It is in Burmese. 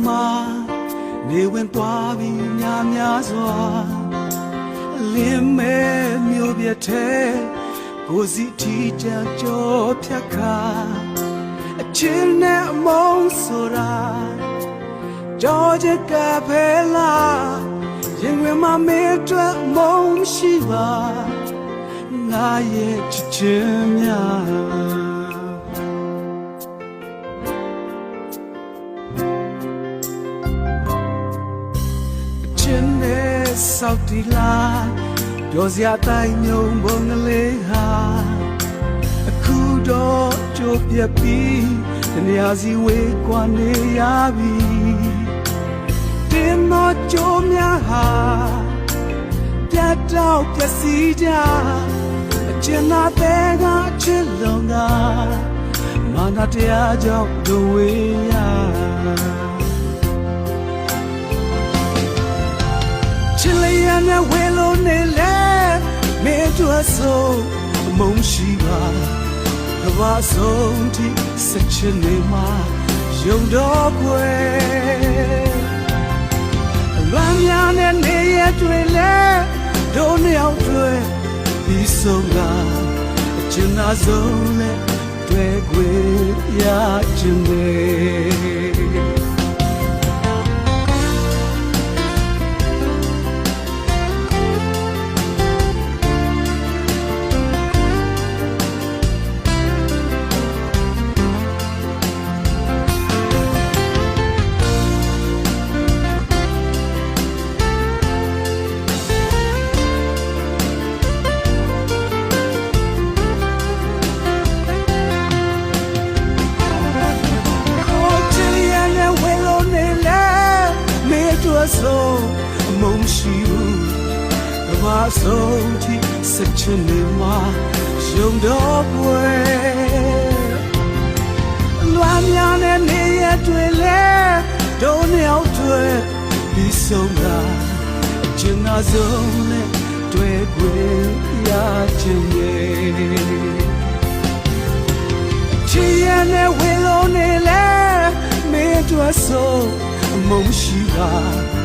မှာနေဝင်သွားပြီးများစွာလင်းမဲမျိုးပြတဲ့ကိုစီတီချာကြောဖြတ်ခါအချင်းနဲ့အမုန်းဆိုတာကြောချက်ကဖဲလာရင်ဝင်မမေးအတွက်မုန်းရှိပါငါရဲ့ချစ်ချင်းများဆောက်တီလာပြောစရာတိုင်းမြုံဘုံကလေးဟာအခုတော့ကြိုးပြပြီးတနေရာစီဝေးကွာနေရပြီတင်းမကြိုးများဟာပြတ်တော့ပျက်စီးကြအကျဉ်းသားတွေကချစ်လုံးကမာနတရားကြောင့်ဒုဝေးရချစ်လျက်နဲ့ဝေလို့နေလဲမေ့ကျွတ်ဆုံးမုန်းရှိပါကဘာဆုံးထိစချင်နေမှာယုံတော့ွယ်လွမ်းများနဲ့နေရတွေ့လဲတို့နှစ်ယောက်တွေ့ပြီးဆုံးလာအကျဉ်းသားဆုံးလဲတွေ့ခွေရချင်တယ်ဆုံးအမုန်းရှိဘူးကဘာဆုံးထိစချင်နေမှာယုံတော့ွယ်လွမ်းများနဲ့နေရတွေ့လဲတို့နှစ်ယောက်တွေ့ပြီးဆုံးတာအကျဉ်းသားဆုံးနဲ့တွေ့ခွေရချင်ရဲ့ချစ်ရနဲ့ဝေလို့နေလဲမင်းတို့ဆုံးအမုန်းရှိပါ